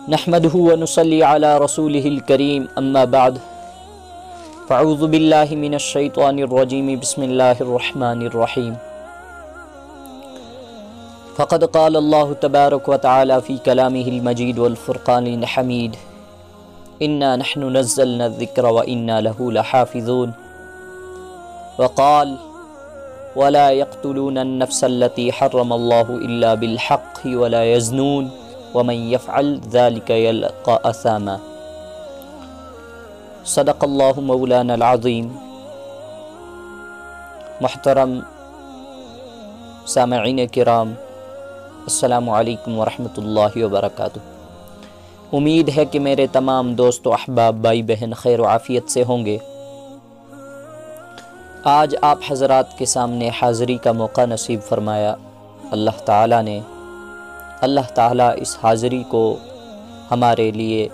نحمده ونصلي على رسوله الكريم اما بعد فاعوذ بالله من الشيطان الرجيم بسم الله الرحمن الرحيم فقد قال الله تبارك وتعالى في كلامه المجيد والفرقان الحميد إنا نحن نزلنا الذكر وإنا له لحافظون وقال ولا يقتلون النفس التي حرم الله إلا بالحق ولا يزنون ومن يفعل ذلك يلقى أثاما صدق اللہ مولانا العظیم۔ محترم سامعین کرام، السلام علیکم ورحمۃ اللہ وبرکاتہ۔ امید ہے کہ میرے تمام دوست و احباب بھائی بہن خیر و عافیت سے ہوں گے۔ آج آپ حضرات کے سامنے حاضری کا موقع نصیب فرمایا اللہ تعالیٰ نے۔ اللہ تعالیٰ اس حاضری کو ہمارے لیے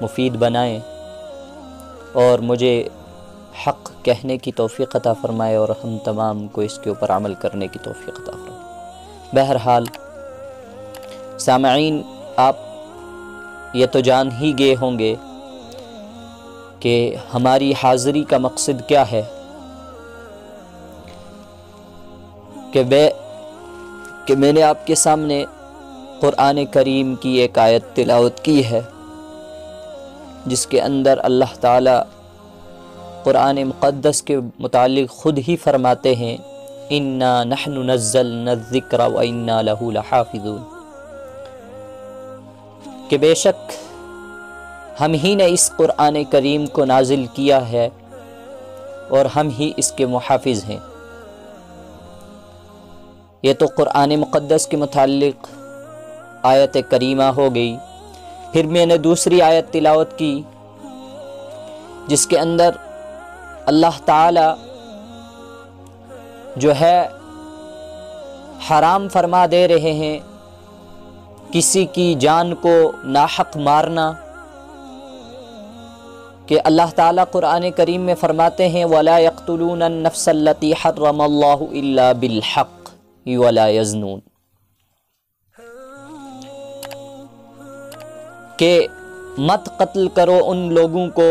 مفید بنائے اور مجھے حق کہنے کی توفیق عطا فرمائے اور ہم تمام کو اس کے اوپر عمل کرنے کی توفیق عطا فرمائے۔ بہرحال سامعین، آپ یہ تو جان ہی گئے ہوں گے کہ ہماری حاضری کا مقصد کیا ہے، کہ میں نے آپ کے سامنے قرآن کریم کی ایک آیت تلاوت کی ہے جس کے اندر اللہ تعالیٰ قرآن مقدس کے متعلق خود ہی فرماتے ہیں انا نحن نزلنا الذکر وانا لہ لحافظون، کہ بے شک ہم ہی نے اس قرآن کریم کو نازل کیا ہے اور ہم ہی اس کے محافظ ہیں۔ یہ تو قرآن مقدس کے متعلق آیت کریمہ ہو گئی۔ پھر میں نے دوسری آیت تلاوت کی جس کے اندر اللہ تعالی جو ہے حرام فرما دے رہے ہیں کسی کی جان کو ناحق مارنا، کہ اللہ تعالیٰ قرآن کریم میں فرماتے ہیں وَلَا يَقْتُلُونَ النَّفْسَ الَّتِي حَرَّمَ اللَّهُ إِلَّا بِالْحَقِّ وَلَا يَزْنُونَ، کہ مت قتل کرو ان لوگوں کو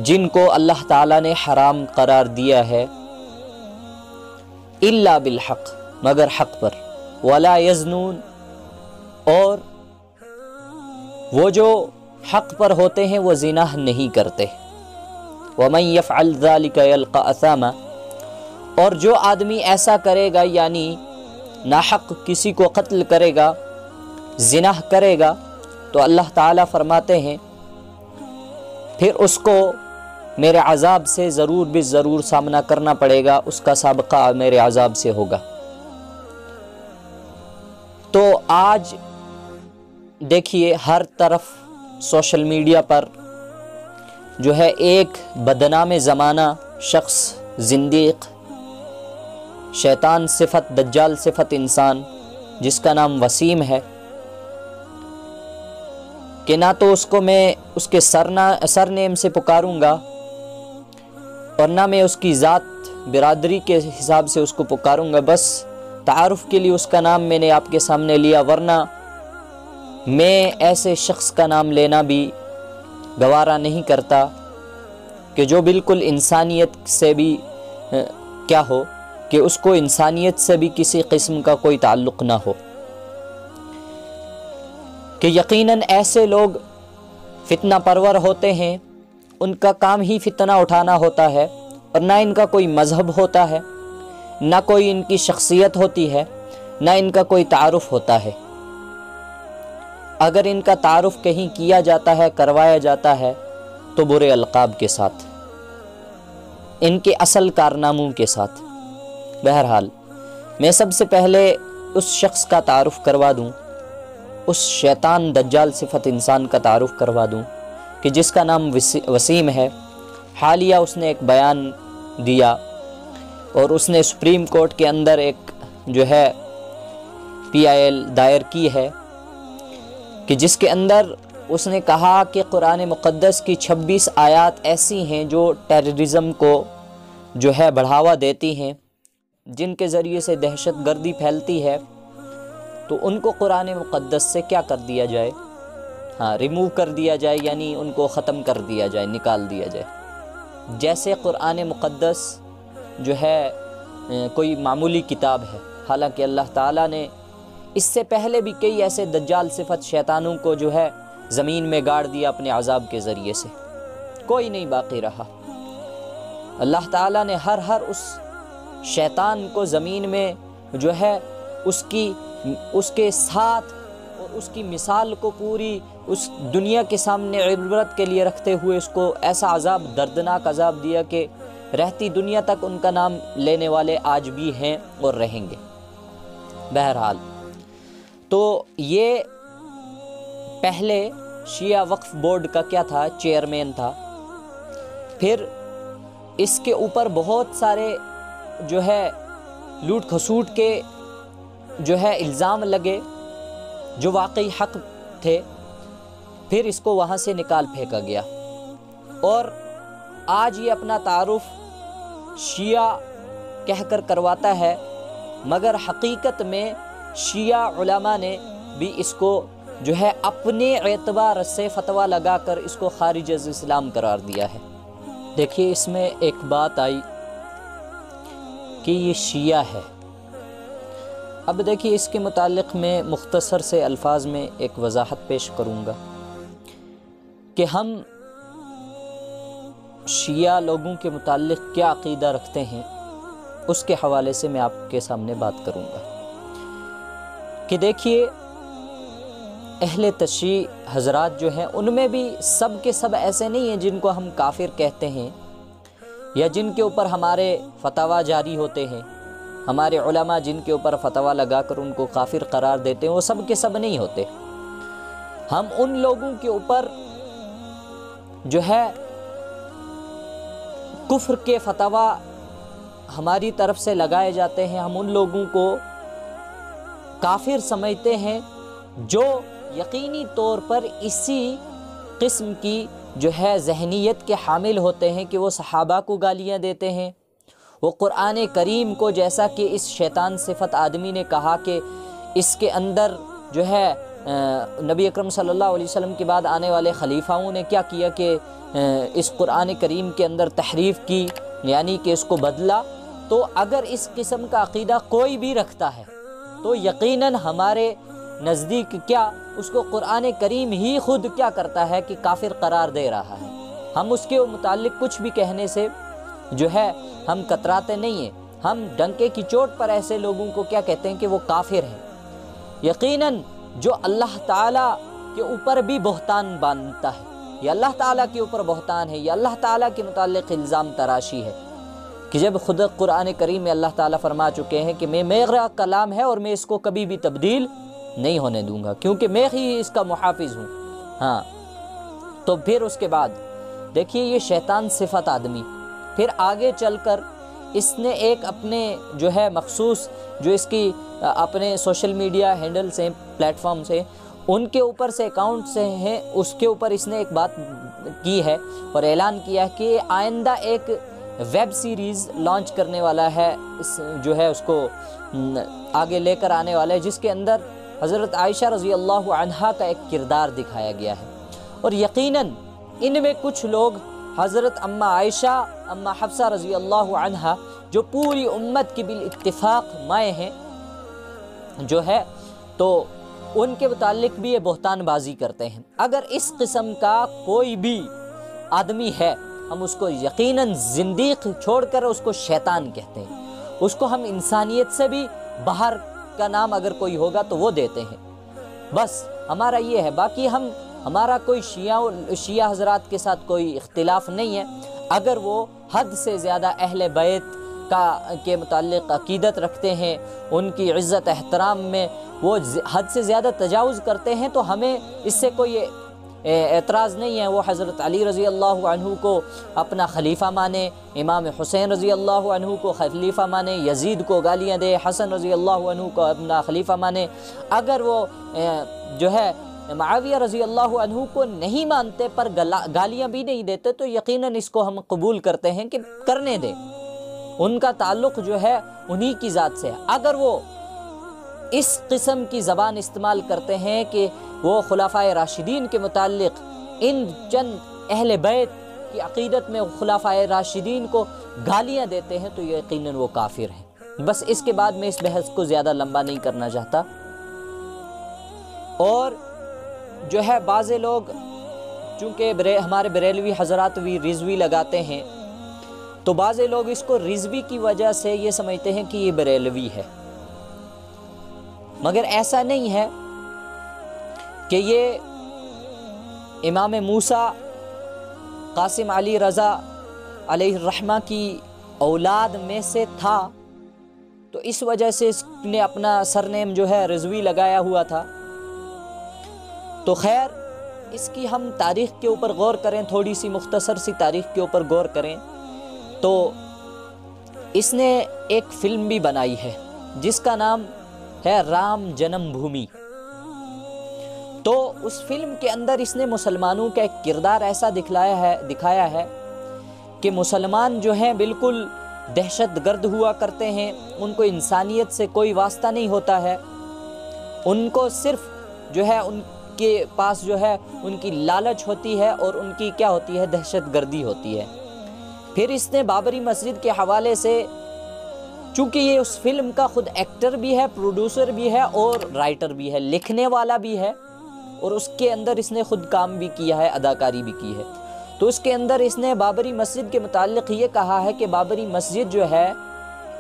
جن کو اللہ تعالیٰ نے حرام قرار دیا ہے، الا بالحق، مگر حق پر، ولا یزنون، اور وہ جو حق پر ہوتے ہیں وہ زنا نہیں کرتے، ومن یفعل ذلک یلقى اثاما، اور جو آدمی ایسا کرے گا یعنی ناحق کسی کو قتل کرے گا، زنا کرے گا، تو اللہ تعالیٰ فرماتے ہیں پھر اس کو میرے عذاب سے ضرور بھی ضرور سامنا کرنا پڑے گا، اس کا سابقہ میرے عذاب سے ہوگا۔ تو آج دیکھیے ہر طرف سوشل میڈیا پر جو ہے ایک بدنام زمانہ شخص، زندیق، شیطان صفت، دجال صفت انسان جس کا نام وسیم ہے، کہ نہ تو اس کو میں اس کے سر نیم سے پکاروں گا اور نہ میں اس کی ذات برادری کے حساب سے اس کو پکاروں گا، بس تعارف کے لیے اس کا نام میں نے آپ کے سامنے لیا، ورنہ میں ایسے شخص کا نام لینا بھی گوارا نہیں کرتا کہ جو بالکل انسانیت سے بھی کیا ہو، کہ اس کو انسانیت سے بھی کسی قسم کا کوئی تعلق نہ ہو، کہ یقیناً ایسے لوگ فتنہ پرور ہوتے ہیں، ان کا کام ہی فتنہ اٹھانا ہوتا ہے، اور نہ ان کا کوئی مذہب ہوتا ہے، نہ کوئی ان کی شخصیت ہوتی ہے، نہ ان کا کوئی تعارف ہوتا ہے۔ اگر ان کا تعارف کہیں کیا جاتا ہے، کروایا جاتا ہے، تو برے القاب کے ساتھ، ان کے اصل کارناموں کے ساتھ۔ بہرحال میں سب سے پہلے اس شخص کا تعارف کروا دوں، اس شیطان دجال صفت انسان کا تعارف کروا دوں کہ جس کا نام وسیم ہے۔ حالیہ اس نے ایک بیان دیا اور اس نے سپریم کورٹ کے اندر ایک جو ہے PIL دائر کی ہے، کہ جس کے اندر اس نے کہا کہ قرآن مقدس کی 26 آیات ایسی ہیں جو ٹیررزم کو جو ہے بڑھاوا دیتی ہیں، جن کے ذریعے سے دہشت گردی پھیلتی ہے، تو ان کو قرآن مقدس سے کیا کر دیا جائے؟ ہاں، ریموو کر دیا جائے، یعنی ان کو ختم کر دیا جائے، نکال دیا جائے۔ جیسے قرآن مقدس جو ہے کوئی معمولی کتاب ہے، حالانکہ اللہ تعالیٰ نے اس سے پہلے بھی کئی ایسے دجال صفت شیطانوں کو جو ہے زمین میں گاڑ دیا اپنے عذاب کے ذریعے سے، کوئی نہیں باقی رہا۔ اللہ تعالیٰ نے ہر اس شیطان کو زمین میں جو ہے اس کے ساتھ اور اس کی مثال کو پوری اس دنیا کے سامنے عبرت کے لیے رکھتے ہوئے اس کو ایسا عذاب، دردناک عذاب دیا کہ رہتی دنیا تک ان کا نام لینے والے آج بھی ہیں اور رہیں گے۔ بہرحال تو یہ پہلے شیعہ وقف بورڈ کا کیا تھا، چیئرمین تھا، پھر اس کے اوپر بہت سارے جو ہے لوٹ کھسوٹ کے جو ہے الزام لگے جو واقعی حق تھے، پھر اس کو وہاں سے نکال پھینکا گیا، اور آج یہ اپنا تعارف شیعہ کہہ کر کرواتا ہے، مگر حقیقت میں شیعہ علماء نے بھی اس کو جو ہے اپنے اعتبار سے فتویٰ لگا کر اس کو خارج از اسلام قرار دیا ہے۔ دیکھیے اس میں ایک بات آئی کہ یہ شیعہ ہے۔ اب دیکھیے اس کے متعلق میں مختصر سے الفاظ میں ایک وضاحت پیش کروں گا کہ ہم شیعہ لوگوں کے متعلق کیا عقیدہ رکھتے ہیں، اس کے حوالے سے میں آپ کے سامنے بات کروں گا کہ دیکھیے اہل تشیع حضرات جو ہیں ان میں بھی سب کے سب ایسے نہیں ہیں جن کو ہم کافر کہتے ہیں یا جن کے اوپر ہمارے فتویٰ جاری ہوتے ہیں، ہمارے علماء جن کے اوپر فتویٰ لگا کر ان کو کافر قرار دیتے ہیں، وہ سب کے سب نہیں ہوتے۔ ہم ان لوگوں کے اوپر جو ہے کفر کے فتویٰ ہماری طرف سے لگائے جاتے ہیں، ہم ان لوگوں کو کافر سمجھتے ہیں جو یقینی طور پر اسی قسم کی جو ہے ذہنیت کے حامل ہوتے ہیں کہ وہ صحابہ کو گالیاں دیتے ہیں، وہ قرآن کریم کو، جیسا کہ اس شیطان صفت آدمی نے کہا کہ اس کے اندر جو ہے نبی اکرم صلی اللہ علیہ وسلم کے بعد آنے والے خلیفاؤں نے کیا کیا کہ اس قرآن کریم کے اندر تحریف کی، یعنی کہ اس کو بدلا۔ تو اگر اس قسم کا عقیدہ کوئی بھی رکھتا ہے تو یقیناً ہمارے نزدیک کیا اس کو قرآن کریم ہی خود کیا کرتا ہے کہ کافر قرار دے رہا ہے۔ ہم اس کے متعلق کچھ بھی کہنے سے جو ہے ہم کتراتے نہیں ہیں، ہم ڈنکے کی چوٹ پر ایسے لوگوں کو کیا کہتے ہیں کہ وہ کافر ہیں۔ یقیناً جو اللہ تعالیٰ کے اوپر بھی بہتان باندھتا ہے، یہ اللہ تعالیٰ کے اوپر بہتان ہے، یہ اللہ تعالیٰ کے متعلق الزام تراشی ہے کہ جب خود قرآن کریم میں اللہ تعالیٰ فرما چکے ہیں کہ میرا کلام ہے اور میں اس کو کبھی بھی تبدیل نہیں ہونے دوں گا کیونکہ میں ہی اس کا محافظ ہوں۔ ہاں، تو پھر اس کے بعد دیکھیے یہ شیطان صفت آدمی پھر آگے چل کر اس نے ایک اپنے جو ہے مخصوص جو اس کی اپنے سوشل میڈیا ہینڈل سے، پلیٹ فارم سے، ان کے اوپر سے اکاؤنٹ سے ہیں، اس کے اوپر اس نے ایک بات کی ہے اور اعلان کیا کہ آئندہ ایک ویب سیریز لانچ کرنے والا ہے، جو ہے اس کو آگے لے کر آنے والا ہے، جس کے اندر حضرت عائشہ رضی اللہ عنہا کا ایک کردار دکھایا گیا ہے، اور یقیناً ان میں کچھ لوگ حضرت اما عائشہ، اما حفصہ رضی اللہ عنہا جو پوری امت کی بالاتفاق مائیں ہیں جو ہے، تو ان کے متعلق بھی یہ بہتان بازی کرتے ہیں۔ اگر اس قسم کا کوئی بھی آدمی ہے ہم اس کو یقیناً زندیق چھوڑ کر اس کو شیطان کہتے ہیں، اس کو ہم انسانیت سے بھی باہر کا نام اگر کوئی ہوگا تو وہ دیتے ہیں۔ بس ہمارا یہ ہے، باقی ہمارا کوئی شیعہ حضرات کے ساتھ کوئی اختلاف نہیں ہے۔ اگر وہ حد سے زیادہ اہل بیت کے متعلق عقیدت رکھتے ہیں، ان کی عزت احترام میں وہ حد سے زیادہ تجاوز کرتے ہیں تو ہمیں اس سے کوئی اعتراض نہیں ہے۔ وہ حضرت علی رضی اللہ عنہ کو اپنا خلیفہ مانے، امام حسین رضی اللہ عنہ کو خلیفہ مانے، یزید کو گالیاں دے، حسن رضی اللہ عنہ کو اپنا خلیفہ مانے، اگر وہ جو ہے معاویہ رضی اللہ عنہ کو نہیں مانتے پر گالیاں بھی نہیں دیتے تو یقیناً اس کو ہم قبول کرتے ہیں کہ کرنے دیں، ان کا تعلق جو ہے انہی کی ذات سے ہے۔ اگر وہ اس قسم کی زبان استعمال کرتے ہیں کہ وہ خلفائے راشدین کے متعلق ان چند اہل بیت کی عقیدت میں خلفائے راشدین کو گالیاں دیتے ہیں، تو یقیناً وہ کافر ہیں۔ بس اس کے بعد میں اس بحث کو زیادہ لمبا نہیں کرنا چاہتا۔ اور جو ہے بعض لوگ چونکہ ہمارے بریلوی حضرات بھی رضوی لگاتے ہیں، تو بعض لوگ اس کو رضوی کی وجہ سے یہ سمجھتے ہیں کہ یہ بریلوی ہے، مگر ایسا نہیں ہے کہ یہ امام موسیٰ قاسم علی رضا علیہ الرحمہ کی اولاد میں سے تھا، تو اس وجہ سے اس نے اپنا سرنیم جو ہے رضوی لگایا ہوا تھا۔ تو خیر، اس کی ہم تاریخ کے اوپر غور کریں، تھوڑی سی مختصر سی تاریخ کے اوپر غور کریں تو اس نے ایک فلم بھی بنائی ہے جس کا نام ہے رام جنم بھومی۔ تو اس فلم کے اندر اس نے مسلمانوں کا ایک کردار ایسا دکھایا ہے کہ مسلمان جو ہیں بالکل دہشت گرد ہوا کرتے ہیں، ان کو انسانیت سے کوئی واسطہ نہیں ہوتا ہے، ان کو صرف جو ہے ان کے پاس جو ہے ان کی لالچ ہوتی ہے اور ان کی کیا ہوتی ہے، دہشت گردی ہوتی ہے۔ پھر اس نے بابری مسجد کے حوالے سے، چونکہ یہ اس فلم کا خود ایکٹر بھی ہے، پروڈیوسر بھی ہے اور رائٹر بھی ہے، لکھنے والا بھی ہے، اور اس کے اندر اس نے خود کام بھی کیا ہے، اداکاری بھی کی ہے۔ تو اس کے اندر اس نے بابری مسجد کے متعلق یہ کہا ہے کہ بابری مسجد جو ہے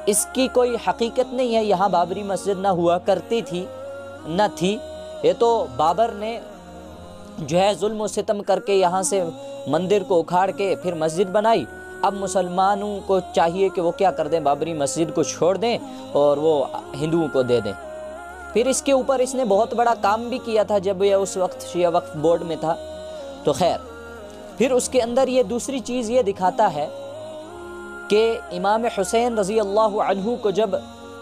اس کی کوئی حقیقت نہیں ہے، یہاں بابری مسجد نہ ہوا کرتی تھی نہ تھی، یہ تو بابر نے جو ہے ظلم و ستم کر کے یہاں سے مندر کو اکھاڑ کے پھر مسجد بنائی۔ اب مسلمانوں کو چاہیے کہ وہ کیا کر دیں، بابری مسجد کو چھوڑ دیں اور وہ ہندوؤں کو دے دیں۔ پھر اس کے اوپر اس نے بہت بڑا کام بھی کیا تھا جب یہ اس وقت شیعہ وقف بورڈ میں تھا۔ تو خیر، پھر اس کے اندر یہ دوسری چیز یہ دکھاتا ہے کہ امام حسین رضی اللہ عنہ کو جب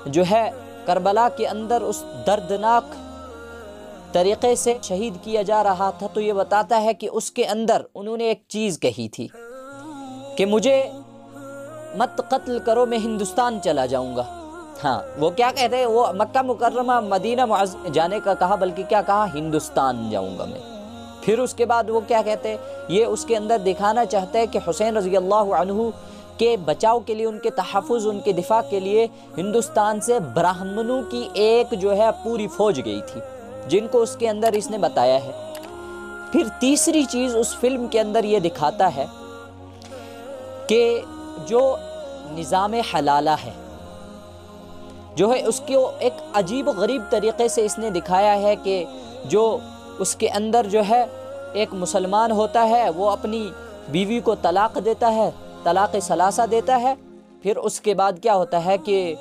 جو ہے کربلا کے اندر اس دردناک طریقے سے شہید کیا جا رہا تھا، تو یہ بتاتا ہے کہ اس کے اندر انہوں نے ایک چیز کہی تھی کہ مجھے مت قتل کرو، میں ہندوستان چلا جاؤں گا۔ ہاں، وہ کیا کہتے ہیں، وہ مکہ مکرمہ مدینہ جانے کا کہا، بلکہ کیا کہا، ہندوستان جاؤں گا میں۔ پھر اس کے بعد وہ کیا کہتے ہیں، یہ اس کے اندر دکھانا چاہتے ہیں کہ حسین رضی اللہ عنہ کے بچاؤ کے لیے، ان کے تحفظ، ان کے دفاع کے لیے ہندوستان سے براہمنوں کی ایک جو ہے پوری فوج گئی تھی، جن کو اس کے اندر اس نے بتایا ہے۔ پھر تیسری چیز اس فلم کے اندر یہ دکھاتا ہے کہ جو نظام حلالہ ہے جو ہے اس کو ایک عجیب و غریب طریقے سے اس نے دکھایا ہے کہ جو اس کے اندر جو ہے ایک مسلمان ہوتا ہے، وہ اپنی بیوی کو طلاق دیتا ہے، طلاق ثلاثہ دیتا ہے، پھر اس کے بعد کیا ہوتا ہے کہ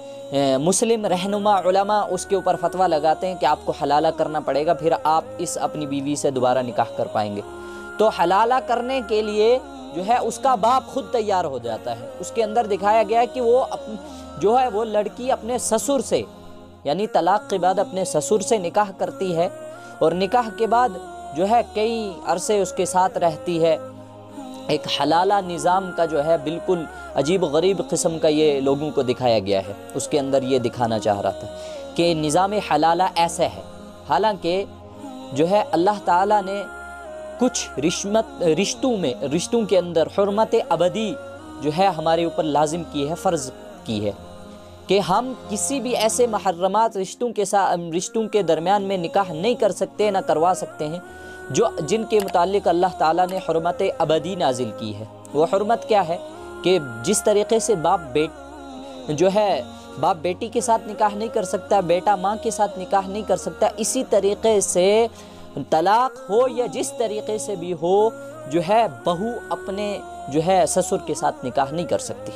مسلم رہنما علماء اس کے اوپر فتویٰ لگاتے ہیں کہ آپ کو حلالہ کرنا پڑے گا، پھر آپ اس اپنی بیوی سے دوبارہ نکاح کر پائیں گے۔ تو حلالہ کرنے کے لیے جو ہے اس کا باپ خود تیار ہو جاتا ہے۔ اس کے اندر دکھایا گیا کہ وہ جو ہے وہ لڑکی اپنے سسر سے، یعنی طلاق کے بعد اپنے سسر سے نکاح کرتی ہے، اور نکاح کے بعد جو ہے کئی عرصے اس کے ساتھ رہتی ہے۔ ایک حلالہ نظام کا جو ہے بالکل عجیب و غریب قسم کا یہ لوگوں کو دکھایا گیا ہے۔ اس کے اندر یہ دکھانا چاہ رہا تھا کہ نظام حلالہ ایسا ہے، حالانکہ جو ہے اللہ تعالیٰ نے کچھ رشتوں کے اندر حرمت ابدی جو ہے ہمارے اوپر لازم کی ہے، فرض کی ہے کہ ہم کسی بھی ایسے محرمات رشتوں کے درمیان میں نکاح نہیں کر سکتے، نہ کروا سکتے ہیں جن کے متعلق اللہ تعالیٰ نے حرمت ابدی نازل کی ہے۔ وہ حرمت کیا ہے کہ جس طریقے سے باپ بیٹی کے ساتھ نکاح نہیں کر سکتا، بیٹا ماں کے ساتھ نکاح نہیں کر سکتا، اسی طریقے سے طلاق ہو یا جس طریقے سے بھی ہو، جو ہے بہو اپنے جو ہے سسر کے ساتھ نکاح نہیں کر سکتی،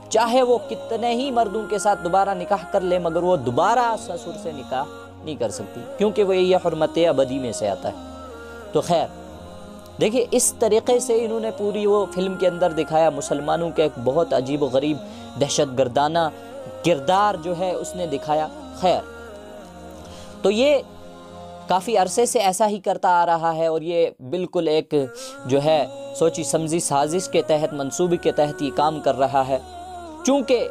چاہے وہ کتنے ہی مردوں کے ساتھ دوبارہ نکاح کر لے، مگر وہ دوبارہ سسر سے نکاح نہیں کر سکتی، کیونکہ وہ یہ حرمت ابدی میں سے آتا ہے۔ تو خیر دیکھیے، اس طریقے سے انہوں نے پوری وہ فلم کے اندر دکھایا مسلمانوں کا ایک بہت عجیب و غریب دہشت گردانہ کردار جو ہے اس نے دکھایا۔ خیر، تو یہ کافی عرصے سے ایسا ہی کرتا آ رہا ہے، اور یہ بالکل ایک جو ہے سوچی سمجھی سازش کے تحت، منصوبے کے تحت یہ کام کر رہا ہے، چونکہ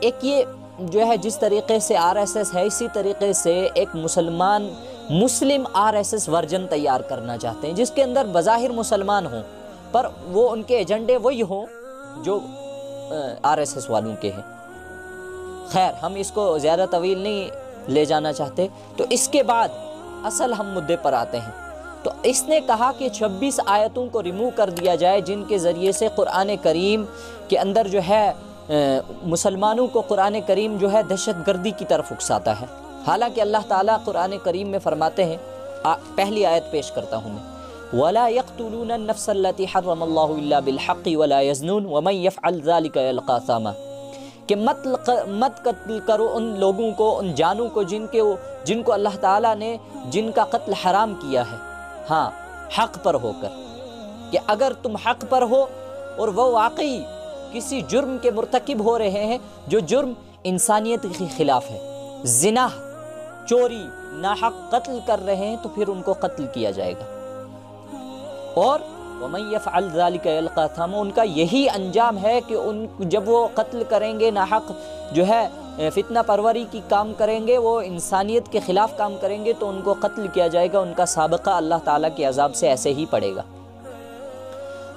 ایک یہ جو ہے جس طریقے سے RSS ہے، اسی طریقے سے ایک مسلم RSS ورژن تیار کرنا چاہتے ہیں، جس کے اندر بظاہر مسلمان ہوں پر وہ ان کے ایجنڈے وہی ہوں جو RSS والوں کے ہیں۔ خیر، ہم اس کو زیادہ طویل نہیں لے جانا چاہتے، تو اس کے بعد اصل ہم مدعے پر آتے ہیں۔ تو اس نے کہا کہ 26 آیتوں کو ریموو کر دیا جائے، جن کے ذریعے سے قرآن کریم کے اندر جو ہے مسلمانوں کو قرآن کریم جو ہے دہشت گردی کی طرف اکساتا ہے۔ حالانکہ اللہ تعالیٰ قرآن کریم میں فرماتے ہیں، پہلی آیت پیش کرتا ہوں میں، وَلَا يَقْتُلُونَ النَّفْسَ الَّتِي حَرَّمَ اللَّهُ إِلَّا بِالْحَقِّ وَلَا يَزْنُونَ وَمَنْ يَفْعَلْ ذَلِكَ يَلْقَى أَثَامًا، کہ مت قتل کرو ان لوگوں کو، ان جانوں کو جن کو اللہ تعالیٰ نے جن کا قتل حرام کیا ہے، ہاں حق پر ہو کر، کہ اگر تم حق پر ہو اور وہ واقعی کسی جرم کے مرتکب ہو رہے ہیں جو جرم انسانیت کے خلاف ہے، زنا، چوری، ناحق قتل کر رہے ہیں، تو پھر ان کو قتل کیا جائے گا۔ اور وَمَن يَفْعَلْ ذَلِكَ يَلْقَى أَثَامًا، ان کا یہی انجام ہے کہ جب وہ قتل کریں گے، ناحق جو ہے فتنہ پروری کی کام کریں گے، وہ انسانیت کے خلاف کام کریں گے، تو ان کو قتل کیا جائے گا، ان کا سابقہ اللہ تعالیٰ کے عذاب سے ایسے ہی پڑے گا۔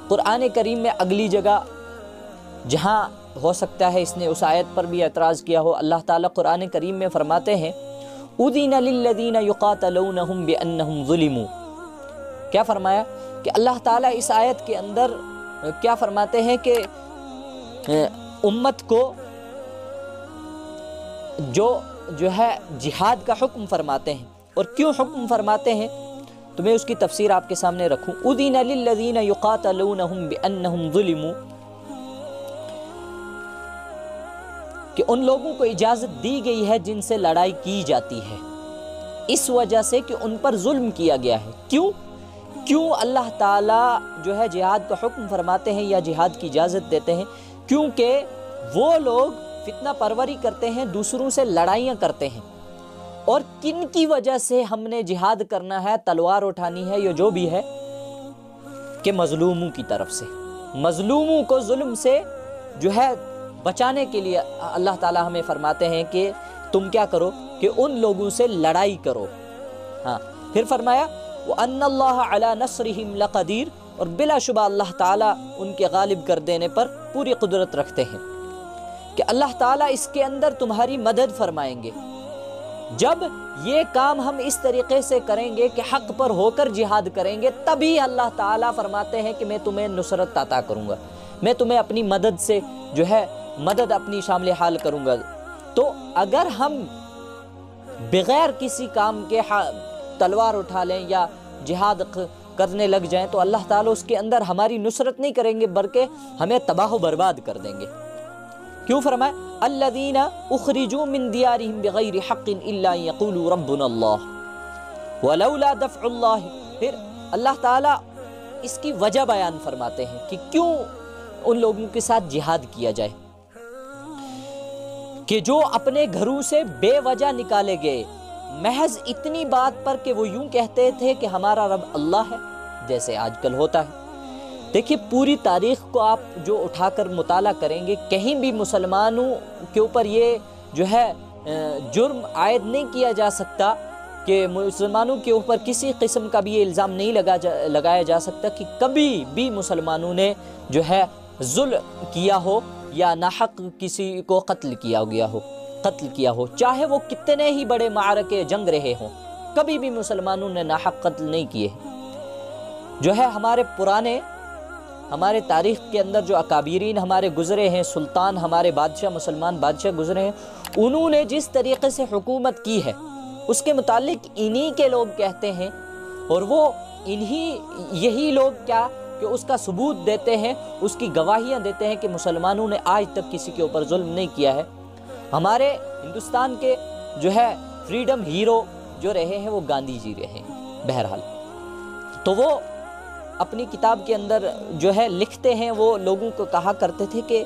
قرآن کریم میں اگلی جگہ جہاں ہو سکتا ہے اس نے اس آیت پر بھی اعتراض کیا ہو، اللہ تعالیٰ قرآن کریم میں فرماتے ہیں أُذِنَ لِلَّذِينَ يُقَاتَلُونَهُمْ بِأَنَّهُمْ ظُلِمُوا، کیا فرمایا کہ اللہ تعالیٰ اس آیت کے اندر کیا فرماتے ہیں کہ امت کو جو ہے جہاد کا حکم فرماتے ہیں، اور کیوں حکم فرماتے ہیں تو میں اس کی تفسیر آپ کے سامنے رکھوں۔ أُذِنَ لِلَّذِينَ يُقَاتَلُونَهُمْ بِأَنَّهُمْ ظُلِمُوا، کہ ان لوگوں کو اجازت دی گئی ہے جن سے لڑائی کی جاتی ہے، اس وجہ سے کہ ان پر ظلم کیا گیا ہے۔ کیوں اللہ تعالیٰ جو ہے جہاد کا حکم فرماتے ہیں یا جہاد کی اجازت دیتے ہیں؟ کیونکہ وہ لوگ فتنہ پروری کرتے ہیں، دوسروں سے لڑائیاں کرتے ہیں، اور کن کی وجہ سے ہم نے جہاد کرنا ہے، تلوار اٹھانی ہے یا جو بھی ہے، کہ مظلوموں کی طرف سے، مظلوموں کو ظلم سے جو ہے بچانے کے لیے اللہ تعالیٰ ہمیں فرماتے ہیں کہ تم کیا کرو کہ ان لوگوں سے لڑائی کرو۔ ہاں، پھر فرمایا وَأَنَّ اللَّهَ عَلَى نَصْرِهِمْ لَقَدِيرٌ، اور بلا شبہ اللہ تعالیٰ ان کے غالب کر دینے پر پوری قدرت رکھتے ہیں، کہ اللہ تعالیٰ اس کے اندر تمہاری مدد فرمائیں گے۔ جب یہ کام ہم اس طریقے سے کریں گے کہ حق پر ہو کر جہاد کریں گے، تبھی اللہ تعالیٰ فرماتے ہیں کہ میں تمہیں نصرت عطا کروں گا، میں تمہیں اپنی مدد سے جو ہے مدد اپنی شامل حال کروں گا۔ تو اگر ہم بغیر کسی کام کے تلوار اٹھا لیں یا جہاد کرنے لگ جائیں تو اللہ تعالیٰ اس کے اندر ہماری نصرت نہیں کریں گے، بلکہ ہمیں تباہ و برباد کر دیں گے۔ کیوں فرمائے الذین اخرجوا من دیارہم بغیر حق الا ان یقولوا ربنا اللہ ولولا دفع اللہ، پھر اللہ تعالیٰ اس کی وجہ بیان فرماتے ہیں کہ کیوں ان لوگوں کے ساتھ جہاد کیا جائے، کہ جو اپنے گھروں سے بے وجہ نکالے گئے، محض اتنی بات پر کہ وہ یوں کہتے تھے کہ ہمارا رب اللہ ہے، جیسے آج کل ہوتا ہے۔ دیکھیے پوری تاریخ کو آپ جو اٹھا کر مطالعہ کریں گے، کہیں بھی مسلمانوں کے اوپر یہ جو ہے جرم عائد نہیں کیا جا سکتا، کہ مسلمانوں کے اوپر کسی قسم کا بھی یہ الزام نہیں لگایا جا سکتا کہ کبھی بھی مسلمانوں نے جو ہے ظلم کیا ہو یا ناحق کسی کو قتل کیا ہو، چاہے وہ کتنے ہی بڑے معرکے جنگ رہے ہوں، کبھی بھی مسلمانوں نے ناحق قتل نہیں کیے۔ جو ہے ہمارے تاریخ کے اندر جو اکابرین ہمارے گزرے ہیں، سلطان ہمارے بادشاہ، مسلمان بادشاہ گزرے ہیں، انہوں نے جس طریقے سے حکومت کی ہے اس کے متعلق انہی کے لوگ کہتے ہیں، اور وہ یہی لوگ کیا کہ اس کا ثبوت دیتے ہیں، اس کی گواہیاں دیتے ہیں کہ مسلمانوں نے آج تک کسی کے اوپر ظلم نہیں کیا ہے۔ ہمارے ہندوستان کے جو ہے فریڈم ہیرو جو رہے ہیں وہ گاندھی جی رہے ہیں۔ بہرحال تو وہ اپنی کتاب کے اندر جو ہے لکھتے ہیں، وہ لوگوں کو کہا کرتے تھے کہ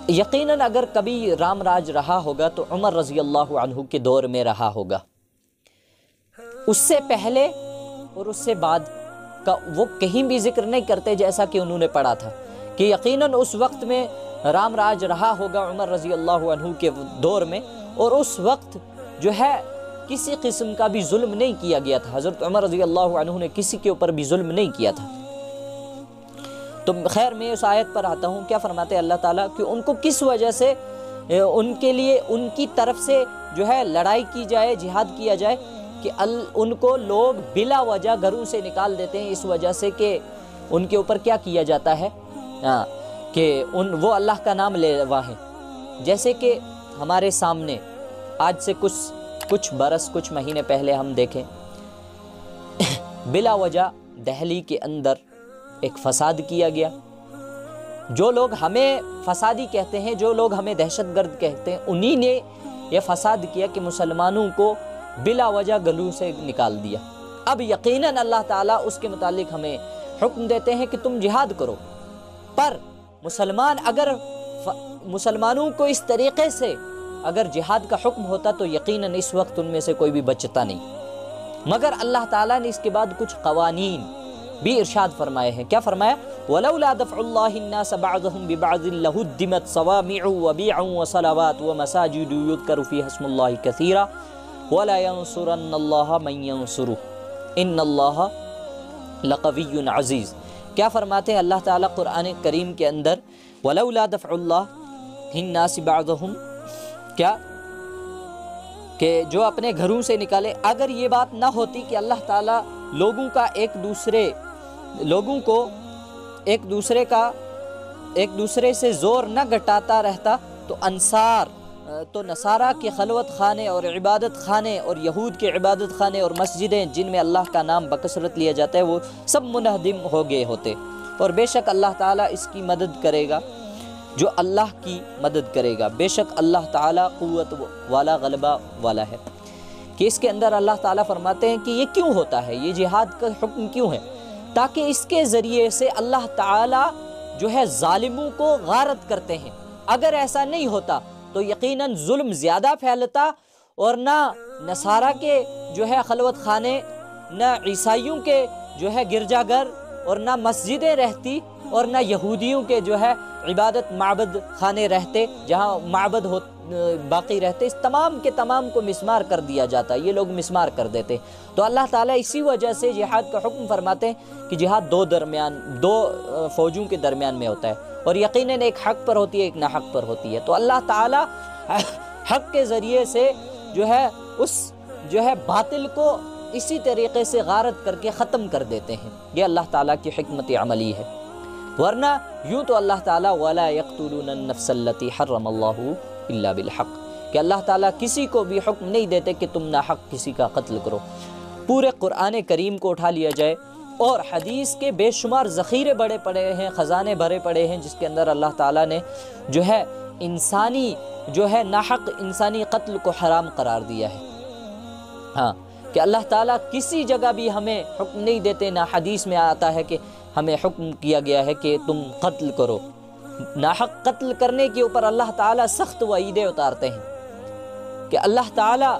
یقیناً اگر کبھی رام راج رہا ہوگا تو عمر رضی اللہ عنہ کے دور میں رہا ہوگا، اس سے پہلے اور اس سے بعد کا وہ کہیں بھی ذکر نہیں کرتے، جیسا کہ انہوں نے پڑھا تھا کہ یقیناً اس وقت میں رام راج رہا ہوگا عمر رضی اللہ عنہ کے دور میں، اور اس وقت جو ہے کسی قسم کا بھی ظلم نہیں کیا گیا تھا، حضرت عمر رضی اللہ عنہ نے کسی کے اوپر بھی ظلم نہیں کیا تھا۔ تو خیر میں اس آیت پر آتا ہوں، کیا فرماتے ہیں اللہ تعالیٰ کہ ان کو کس وجہ سے ان کے لیے ان کی طرف سے جو ہے لڑائی کی جائے، جہاد کیا جائے، کہ ان کو لوگ بلا وجہ گھروں سے نکال دیتے ہیں، اس وجہ سے کہ ان کے اوپر کیا کیا جاتا ہے کہ وہ اللہ کا نام لیوا ہیں۔ جیسے کہ ہمارے سامنے آج سے کچھ برس کچھ مہینے پہلے ہم دیکھیں بلا وجہ دہلی کے اندر ایک فساد کیا گیا۔ جو لوگ ہمیں فسادی کہتے ہیں، جو لوگ ہمیں دہشت گرد کہتے ہیں، انہی نے یہ فساد کیا کہ مسلمانوں کو بلا وجہ گلوں سے نکال دیا۔ اب یقیناً اللہ تعالیٰ اس کے متعلق ہمیں حکم دیتے ہیں کہ تم جہاد کرو، پر مسلمانوں کو اس طریقے سے اگر جہاد کا حکم ہوتا تو یقیناً اس وقت ان میں سے کوئی بھی بچتا نہیں، مگر اللہ تعالیٰ نے اس کے بعد کچھ قوانین بھی ارشاد فرمائے ہیں۔ کیا فرمایا؟ وَلَوْلَا دَفْعُ اللَّهِ النَّاسَ بَعْضَهُمْ بِبَعْضٍ لَهُدِّمَتْ صَوَامِعُ وَبِيعٌ وَصَلَوَاتٌ وَمَسَاجِدُ يُذْكَرُ فِيهَا اسْمُ اللَّهِ كَثِيرًا وَلَا يَنصُرَنَّ اللَّهَ مَن يَنصُرُهُ إِنَّ اللَّهَ لَقَوِيٌّ عَزِيزٌ۔ کیا فرماتے ہیں اللہ تعالیٰ قرآن کریم کے اندر؟ وَلَوْلَا دَفْعُ اللَّهِ النَّاسِ بَعْضَهُمْ، کیا کہ جو اپنے گھروں سے نکالے، اگر یہ بات نہ ہوتی کہ اللہ تعالیٰ لوگوں کو ایک دوسرے سے زور نہ گٹاتا رہتا، تو نصارہ کے خلوت خانے اور عبادت خانے اور یہود کے عبادت خانے اور مسجدیں جن میں اللہ کا نام بکثرت لیا جاتا ہے وہ سب منہدم ہو گئے ہوتے۔ اور بے شک اللہ تعالیٰ اس کی مدد کرے گا جو اللہ کی مدد کرے گا، بے شک اللہ تعالیٰ قوت والا، غلبہ والا ہے۔ کہ اس کے اندر اللہ تعالیٰ فرماتے ہیں کہ یہ کیوں ہوتا ہے، یہ جہاد کا حکم کیوں ہے؟ تاکہ اس کے ذریعے سے اللہ تعالیٰ جو ہے ظالموں کو غارت کرتے ہیں۔ اگر ایسا نہیں ہوتا تو یقیناً ظلم زیادہ پھیلتا، اور نہ نصارہ کے جو ہے خلوت خانے، نہ عیسائیوں کے جو ہے گرجا گھر، اور نہ مسجدیں رہتی، اور نہ یہودیوں کے جو ہے عبادت معبد خانے رہتے جہاں معبد باقی رہتے۔ اس تمام کے تمام کو مسمار کر دیا جاتا، یہ لوگ مسمار کر دیتے۔ تو اللہ تعالیٰ اسی وجہ سے جہاد کا حکم فرماتے ہیں کہ جہاد دو فوجوں کے درمیان میں ہوتا ہے، اور یقیناً ایک حق پر ہوتی ہے، ایک ناحق پر ہوتی ہے۔ تو اللہ تعالیٰ حق کے ذریعے سے جو ہے اس جو ہے باطل کو اسی طریقے سے غارت کر کے ختم کر دیتے ہیں۔ یہ اللہ تعالیٰ کی حکمت عملی ہے، ورنہ یوں تو اللہ تعالیٰ وَلَا يَقْتُلُونَ النَّفْسَ الَّتِي حَرَّمَ اللَّهُ إِلَّا بِالْحَقِّ، کہ اللہ تعالیٰ کسی کو بھی حکم نہیں دیتے کہ تم ناحق کسی کا قتل کرو۔ پورے قرآن کریم کو اٹھا لیا جائے اور حدیث کے بے شمار ذخیرے بڑے پڑے ہیں، خزانے بھرے پڑے ہیں، جس کے اندر اللہ تعالیٰ نے جو ہے انسانی جو ہے ناحق انسانی قتل کو حرام قرار دیا ہے۔ ہاں، کہ اللہ تعالیٰ کسی جگہ بھی ہمیں حکم نہیں دیتے، نہ حدیث میں آتا ہے کہ ہمیں حکم کیا گیا ہے کہ تم قتل کرو۔ ناحق قتل کرنے کے اوپر اللہ تعالیٰ سخت وعیدیں اتارتے ہیں کہ اللہ تعالیٰ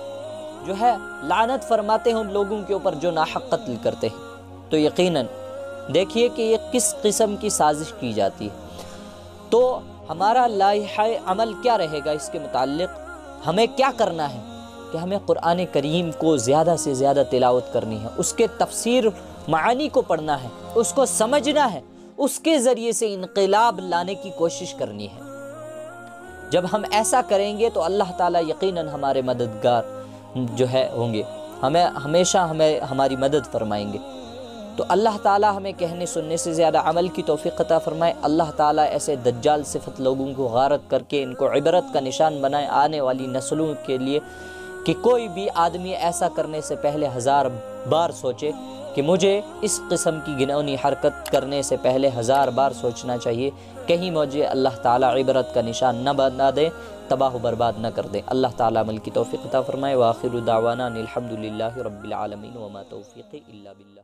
جو ہے لعنت فرماتے ہیں ان لوگوں کے اوپر جو ناحق قتل کرتے ہیں۔ تو یقیناً دیکھیے کہ یہ کس قسم کی سازش کی جاتی ہے۔ تو ہمارا لائحہ عمل کیا رہے گا اس کے متعلق؟ ہمیں کیا کرنا ہے کہ ہمیں قرآن کریم کو زیادہ سے زیادہ تلاوت کرنی ہے، اس کے تفسیر معانی کو پڑھنا ہے، اس کو سمجھنا ہے، اس کے ذریعے سے انقلاب لانے کی کوشش کرنی ہے۔ جب ہم ایسا کریں گے تو اللہ تعالیٰ یقیناً ہمارے مددگار جو ہے ہوں گے، ہمیشہ ہماری مدد فرمائیں گے۔ تو اللہ تعالیٰ ہمیں کہنے سننے سے زیادہ عمل کی توفیق عطا فرمائے۔ اللہ تعالیٰ ایسے دجال صفت لوگوں کو غارت کر کے ان کو عبرت کا نشان بنائے آنے والی نسلوں کے لیے، کہ کوئی بھی آدمی ایسا کرنے سے پہلے 1000 بار سوچے کہ مجھے اس قسم کی گناہی حرکت کرنے سے پہلے 1000 بار سوچنا چاہیے، کہیں مجھے اللہ تعالیٰ عبرت کا نشان نہ بنا دے، تباہ و برباد نہ کر دے۔ اللہ تعالیٰ عمل کی توفیق عطا فرمائے۔ وآخر دعوانا الحمد للہ رب العالمین وما توفیقی الا باللہ۔